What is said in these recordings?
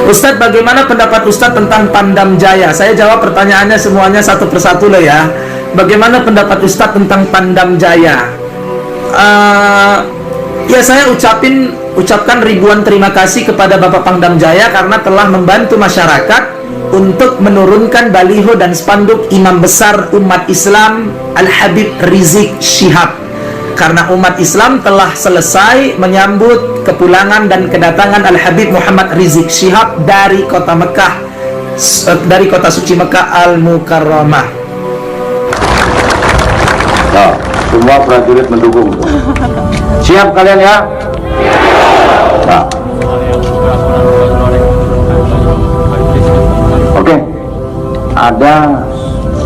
Ustadz, bagaimana pendapat Ustadz tentang Pandam Jaya? Saya jawab pertanyaannya semuanya satu persatu loh ya. Bagaimana pendapat Ustadz tentang Pandam Jaya? Ya, saya ucapkan ribuan terima kasih kepada Bapak Pangdam Jaya karena telah membantu masyarakat untuk menurunkan baliho dan spanduk Imam Besar Umat Islam Al-Habib Rizik Syihab. Karena umat Islam telah selesai menyambut kepulangan dan kedatangan Al-Habib Muhammad Rizik Syihab dari kota Mekah, dari kota suci Mekah Al-Mukarramah. Nah, semua prajurit mendukung. Siap kalian ya? Nah. Oke. Ada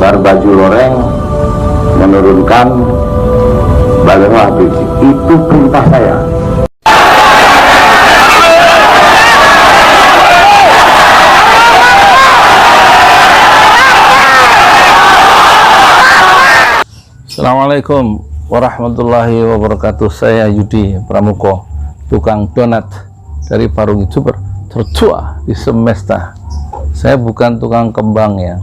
Barbaju Loreng menurunkan baliho Habib. Itu perintah saya. Assalamualaikum warahmatullahi wabarakatuh. Saya Yudi Pramuko, tukang donat dari Parung YouTuber tertua di semesta. Saya bukan tukang kembang ya.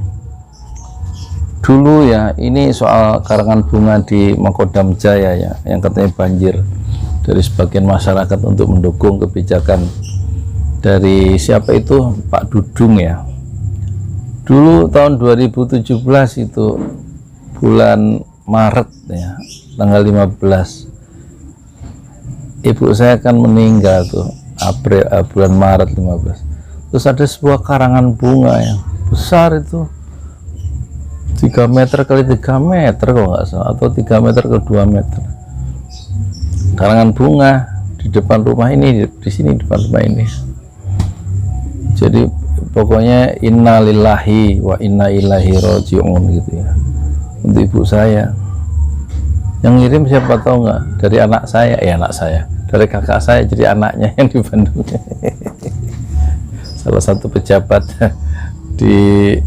Dulu ya, ini soal karangan bunga di Makodam Jaya ya, yang katanya banjir dari sebagian masyarakat untuk mendukung kebijakan dari siapa itu, Pak Dudung ya. Dulu tahun 2017 itu bulan Maret ya, tanggal 15 ibu saya kan meninggal tuh, bulan Maret 15. Terus ada sebuah karangan bunga yang besar itu 3 meter kali 3 meter kalau nggak salah, atau 3 meter ke 2 meter, karangan bunga di depan rumah ini, di sini depan rumah ini. Jadi pokoknya innalillahi wa inna ilaihi raji'un gitu ya, untuk ibu saya. Yang ngirim siapa tahu nggak? Dari anak saya, anak saya, dari kakak saya, jadi anaknya yang di Bandung. Salah satu pejabat di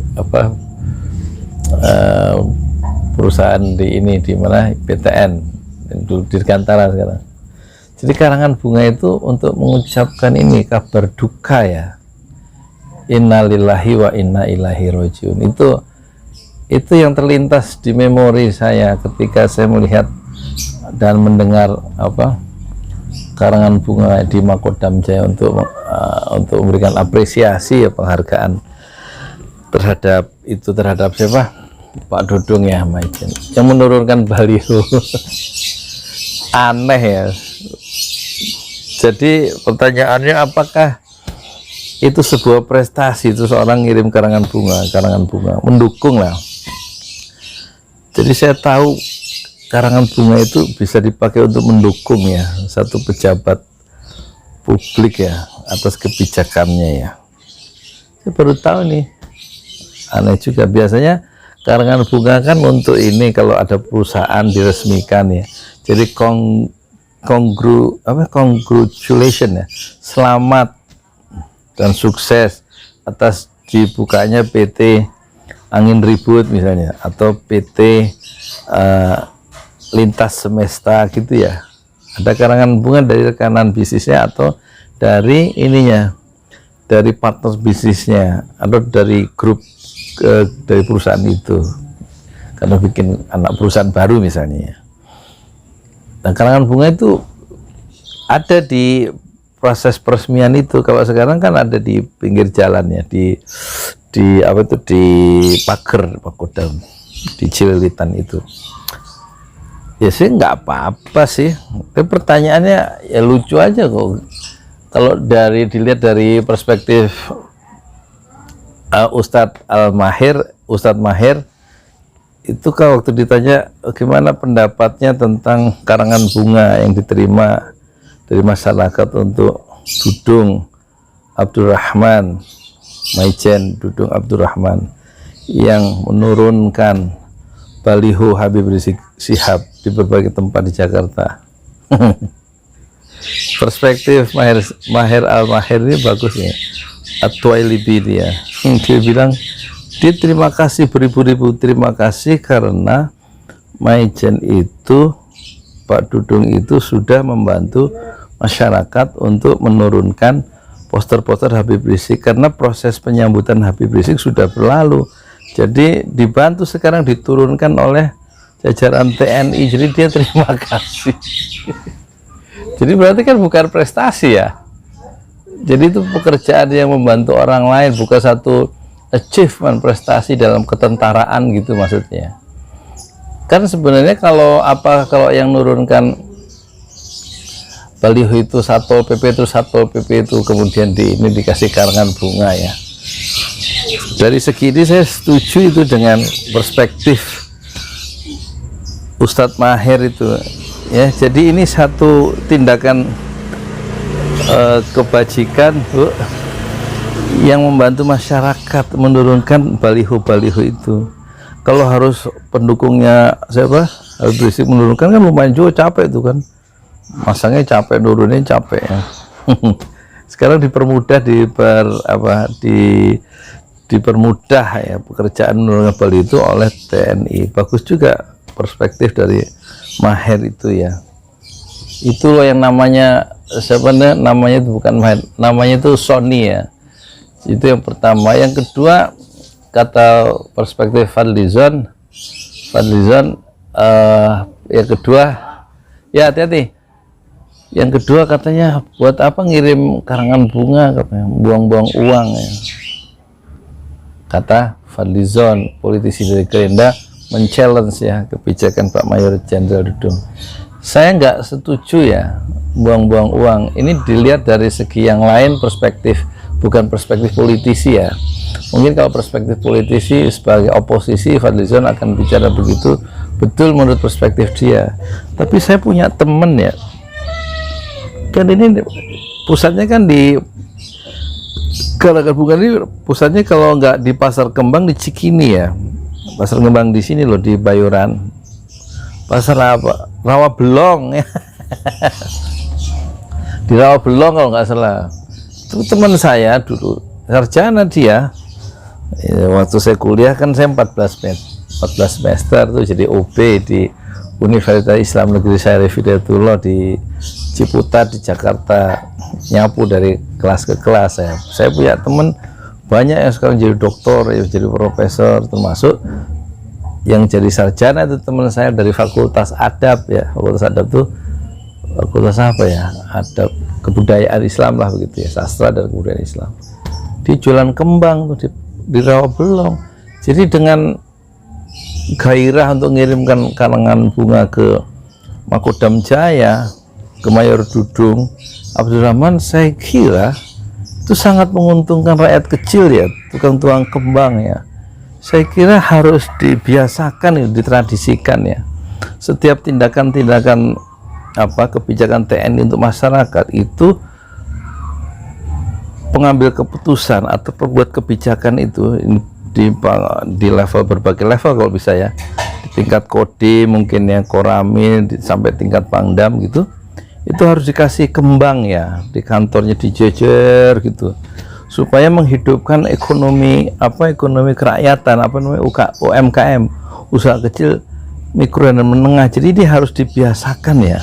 perusahaan di ini, di mana, PTN di Dirgantara sekarang. Jadi karangan bunga itu untuk mengucapkan ini kabar duka ya, innalillahi wa inna ilaihi rajiun. Itu yang terlintas di memori saya ketika saya melihat dan mendengar karangan bunga di Makodam Jaya untuk memberikan apresiasi ya, penghargaan terhadap siapa, Pak Dudung ya, Maijen, yang menurunkan baliho. Aneh ya. Jadi pertanyaannya, apakah itu sebuah prestasi, itu seorang ngirim karangan bunga, mendukung lah. Jadi saya tahu karangan bunga itu bisa dipakai untuk mendukung ya satu pejabat publik ya atas kebijakannya ya. Saya baru tahu nih, aneh juga. Biasanya karangan bunga kan untuk ini kalau ada perusahaan diresmikan ya. Jadi congratulation ya, selamat dan sukses atas dibukanya PT Angin Ribut misalnya, atau PT Lintas Semesta gitu ya. Ada karangan bunga dari rekanan bisnisnya, atau dari ininya, dari partner bisnisnya, atau dari grup dari perusahaan itu, karena bikin anak perusahaan baru misalnya. Dan karangan bunga itu ada di proses peresmian itu. Kalau sekarang kan ada di pinggir jalan ya, di pagar Makodam, di Cililitan itu. Ya sih nggak apa-apa sih. Tapi pertanyaannya ya lucu aja kok. Kalau dilihat dari perspektif Ustadz Maher itu kan waktu ditanya gimana pendapatnya tentang karangan bunga yang diterima dari masyarakat untuk Dudung Abdurrahman, Maijen Dudung Abdurrahman, yang menurunkan baliho Habib Rizik Syihab di berbagai tempat di Jakarta. Perspektif Maher Al-Maher ini bagus ya, At-Tuailibi dia bilang, dia terima kasih beribu-ribu terima kasih karena Maijen itu, Pak Dudung itu sudah membantu masyarakat untuk menurunkan poster-poster Habib Rizik, karena proses penyambutan Habib Rizik sudah berlalu. Jadi dibantu sekarang diturunkan oleh jajaran TNI, jadi dia terima kasih. Jadi berarti kan bukan prestasi ya. Jadi itu pekerjaan yang membantu orang lain, bukan satu achievement prestasi dalam ketentaraan gitu maksudnya. Kan sebenarnya kalau yang nurunkan baliho itu Satpol PP, itu Satpol PP itu kemudian ini dikasih karangan bunga ya. Dari segi ini saya setuju itu dengan perspektif Ustadz Maher itu ya. Jadi ini satu tindakan kebajikan yang membantu masyarakat menurunkan baliho-baliho itu. Kalau harus pendukungnya siapa Habib Rizik menurunkan kan lumayan juga, capek itu kan, masangnya capek, nurunin capek ya. Sekarang dipermudah, dipermudah ya pekerjaan menurunkan baliho itu oleh TNI. Bagus juga perspektif dari Maher itu ya. Itu loh yang namanya siapa namanya itu bukan Maher, namanya itu Sony ya. Itu yang pertama. Yang kedua, kata perspektif Fadlizon, yang kedua ya hati-hati. Yang kedua katanya buat apa ngirim karangan bunga, katanya buang-buang uang ya. Kata Fadlizon, politisi dari Gerindra, men-challenge ya kebijakan Pak Mayor Jenderal Dudung. Saya nggak setuju ya buang-buang uang. Ini dilihat dari segi yang lain, perspektif, bukan perspektif politisi ya. Mungkin kalau perspektif politisi sebagai oposisi, Fadlizon akan bicara begitu, betul menurut perspektif dia. Tapi saya punya temen ya, kan ini pusatnya kan di bukan ini pusatnya, kalau nggak di Pasar Kembang di Cikini ya. Pasar Kembang di sini loh, di Bayoran. Pasar apa? Rawabelong ya. Di Rawabelong kalau nggak salah. Itu teman saya dulu, sarjana dia ya, waktu saya kuliah kan saya 14 semester tuh jadi OB di Universitas Islam Negeri Syarif Hidayatullah di Ciputat di Jakarta, nyapu dari kelas ke kelas. Saya punya teman banyak yang sekarang jadi doktor ya, jadi profesor, termasuk yang jadi sarjana itu teman saya dari Fakultas Adab ya. Fakultas Adab tuh fakultas apa ya, adab kebudayaan Islam lah begitu ya, sastra dan kebudayaan Islam. Di jualan kembang tuh di Rawabelong. Jadi dengan gairah untuk mengirimkan karangan bunga ke Makodam Jaya, ke Mayor Dudung Abdurrahman, saya kira itu sangat menguntungkan rakyat kecil ya, tukang-tukang kembang ya. Saya kira harus dibiasakan ya, ditradisikan ya. Setiap tindakan-tindakan kebijakan TNI untuk masyarakat itu, pengambil keputusan atau pembuat kebijakan itu di level, berbagai level kalau bisa ya, di tingkat Kodim mungkin ya, Koramil sampai tingkat Pangdam gitu, itu harus dikasih kembang ya, di kantornya dijejer gitu, supaya menghidupkan ekonomi ekonomi kerakyatan, UMKM, usaha kecil, mikro dan menengah. Jadi ini harus dibiasakan ya.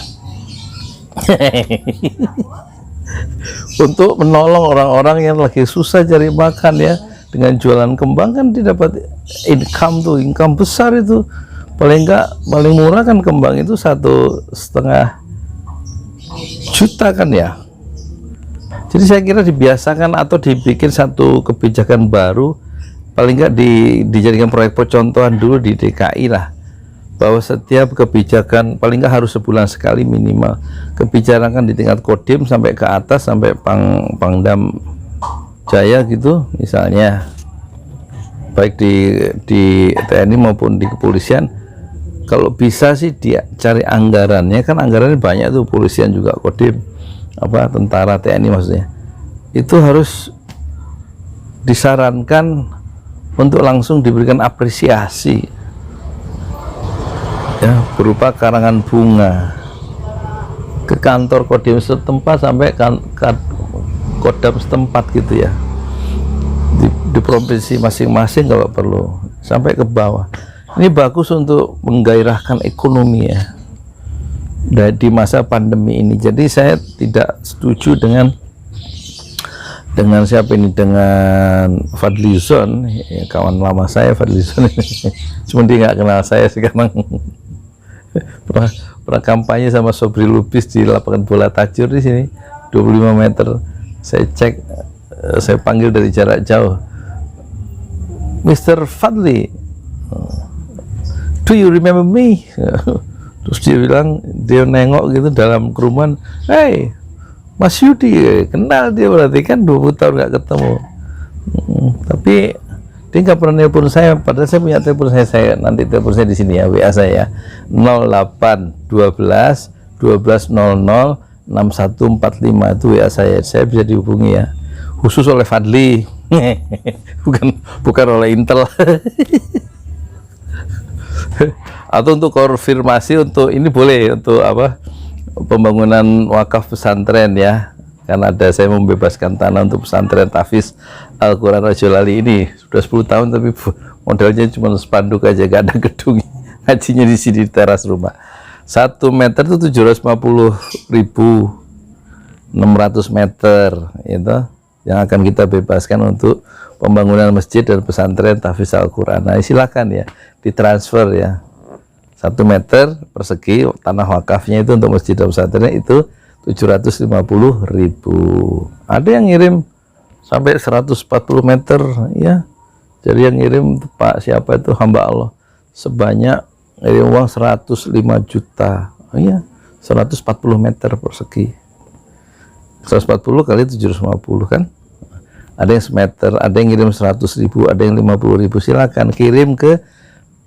Untuk menolong orang-orang yang lagi susah cari makan ya, dengan jualan kembang kan didapat income besar itu. Paling murah kan kembang itu 1,5 juta kan ya. Jadi saya kira dibiasakan atau dibikin satu kebijakan baru, paling nggak dijadikan proyek percontohan dulu di DKI lah, bahwa setiap kebijakan paling nggak harus sebulan sekali minimal kebijakan di tingkat Kodim sampai ke atas, sampai Pangdam Jaya gitu misalnya, baik di TNI maupun di kepolisian. Kalau bisa sih dia cari anggarannya, kan anggarannya banyak tuh, polisian juga, Kodim, tentara, TNI maksudnya, itu harus disarankan untuk langsung diberikan apresiasi ya, berupa karangan bunga ke kantor Kodim setempat sampai Kodam setempat gitu ya, di provinsi masing-masing kalau perlu, sampai ke bawah. Ini bagus untuk menggairahkan ekonomi ya di masa pandemi ini. Jadi saya tidak setuju dengan dengan siapa ini, dengan Fadlizon, ya, kawan lama saya Fadlizon ini. Cuma dia nggak kenal saya sekarang. pernah kampanye sama Sobri Lubis di lapangan bola Tajur di sini 25 meter. Saya cek, saya panggil dari jarak jauh, Mr. Fadli, do you remember me? Terus dia bilang, dia nengok gitu dalam kerumunan, hey Mas Yudi, kenal dia, berarti kan 20 tahun nggak ketemu. Tapi dia nggak pernah nelpon saya, padahal saya punya telepon saya nanti telepon saya di sini ya, WA saya 08 12 12 00 6145 itu WA saya bisa dihubungi ya, khusus oleh Fadli, bukan oleh Intel. Atau untuk konfirmasi, untuk ini boleh, untuk apa, pembangunan wakaf pesantren ya, karena ada saya membebaskan tanah untuk pesantren Tahfiz Al-Quran Rasul Ali ini sudah 10 tahun, tapi modelnya cuma spanduk aja, gak ada gedung. Ngajinya di sini di teras rumah. 1 meter itu 750.600 meter itu yang akan kita bebaskan untuk pembangunan masjid dan pesantren Tahfiz Al-Quran. Nah, silakan ya ditransfer ya, 1 meter persegi tanah wakafnya itu untuk masjid dan pesantren itu 750.000. Ada yang ngirim sampai 140 meter ya. Jadi yang ngirim Pak siapa itu, hamba Allah, sebanyak ngirim uang 105 juta ya, 140 meter persegi, 140 kali 750 kan, ada yang semeter, ada yang ngirim 100.000, ada yang 50.000. Silakan kirim ke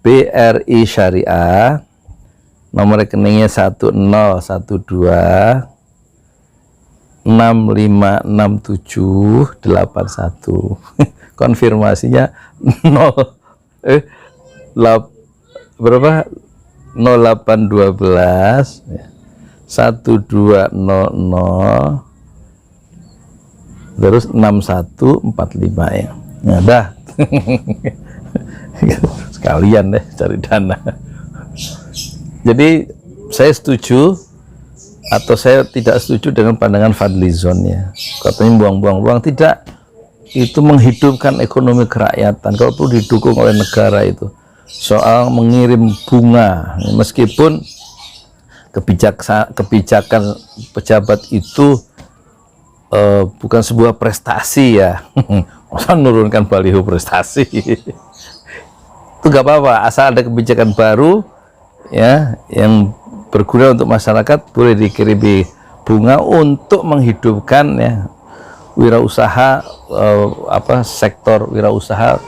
BRI Syariah, nomor rekeningnya 1012 656781. Konfirmasinya 0812 1200 terus 6145 ya. Nah, dah. Sekalian deh cari dana. Jadi saya setuju atau saya tidak setuju dengan pandangan Fadlizon ya, katanya buang-buang uang. Tidak, itu menghidupkan ekonomi kerakyatan, kalau perlu didukung oleh negara. Itu soal mengirim bunga, meskipun kebijakan pejabat itu bukan sebuah prestasi ya. Masa menurunkan baliho prestasi. Itu gak apa-apa, asal ada kebijakan baru ya yang berguna untuk masyarakat, boleh dikirimi bunga untuk menghidupkan ya wirausaha, sektor wirausaha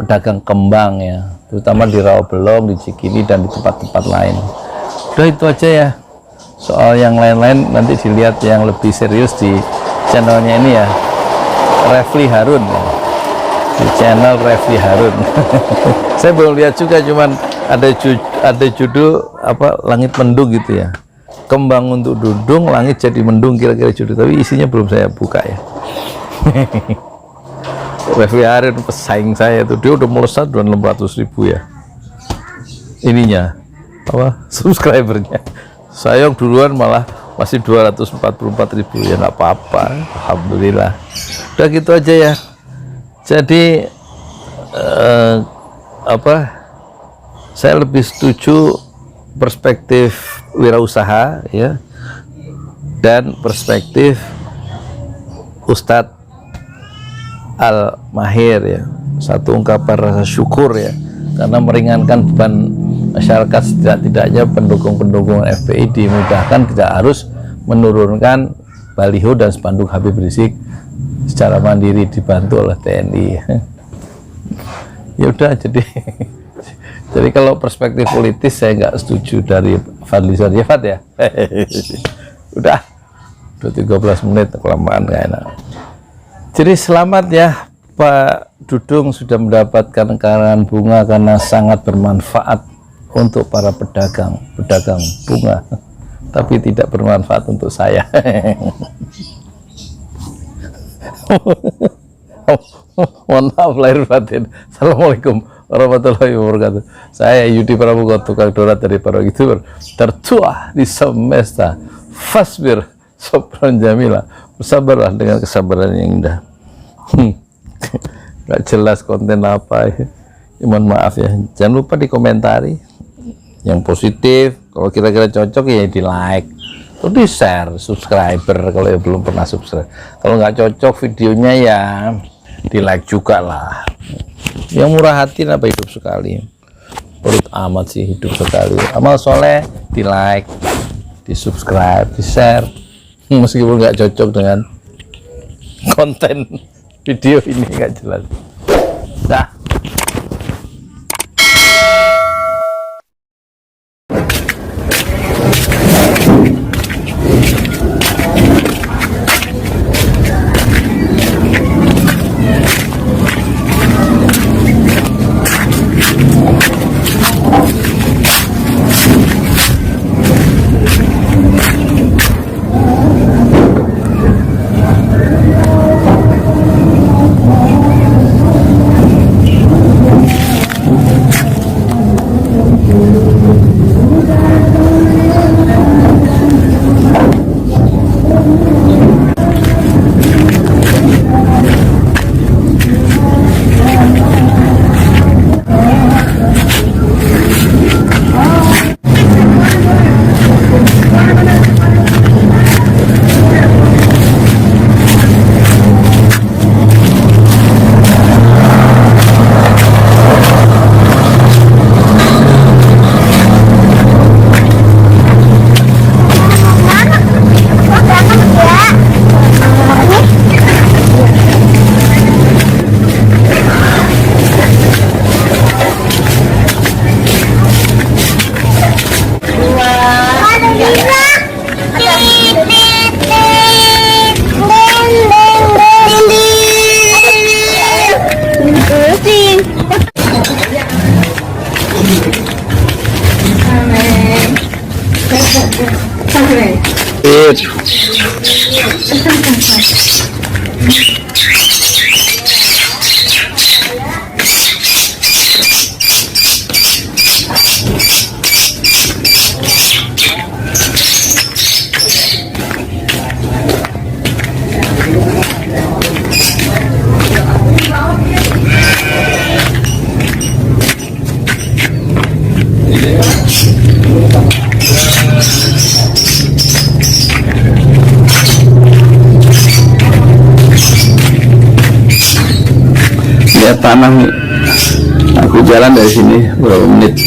pedagang kembang ya, terutama di Rawabelong, di Cikini, dan di tempat-tempat lain. Udah itu aja ya. Soal yang lain-lain nanti dilihat yang lebih serius di channelnya ini ya, Refli Harun ya. Di channel Refli Harun. Saya belum lihat juga, cuman ada judul apa, langit mendung gitu ya, kembang untuk dudung, langit jadi mendung, kira-kira judul, tapi isinya belum saya buka ya. Refli Harun pesaing saya tuh, dia udah melesat 600.000 ya ininya, apa, subscribernya. Saya yang duluan malah masih 244.000 ya, nggak apa-apa, alhamdulillah. Udah gitu aja ya. Jadi saya lebih setuju perspektif wirausaha ya, dan perspektif Ustadz Al-Mahir ya, satu ungkapan rasa syukur ya, karena meringankan beban masyarakat. Setidak-tidaknya pendukung-pendukung FPI dimudahkan, tidak harus menurunkan baliho dan spanduk Habib Rizik secara mandiri, dibantu oleh TNI. Ya udah, jadi kalau perspektif politis saya nggak setuju dari Fadlizon ya, Fad ya. Udah 13 menit kelamaan, nggak enak. Jadi selamat ya Pak Dudung, sudah mendapatkan karangan bunga karena sangat bermanfaat untuk para pedagang bunga, tapi tidak bermanfaat untuk saya. Mohon maaf lahir batin. Assalamualaikum warahmatullahi wabarakatuh. Saya Yudi Pramuko, tukang donat dari para youtuber tertua di semesta. Fasbir Sopran Jamila, bersabarlah dengan kesabaran yang indah. nggak jelas konten apa ya. Mohon maaf ya, jangan lupa dikomentari yang positif. Kalau kira-kira cocok ya di like, atau di share, subscriber kalau yang belum pernah subscribe. Kalau nggak cocok videonya ya di like juga lah. Yang murah hati apa hidup sekali, perut amat sih hidup sekali. Amal soleh di like, di subscribe, di share, meskipun nggak cocok dengan konten video ini, nggak jelas. Dah. Lihat tanah nih, aku jalan dari sini berapa menit.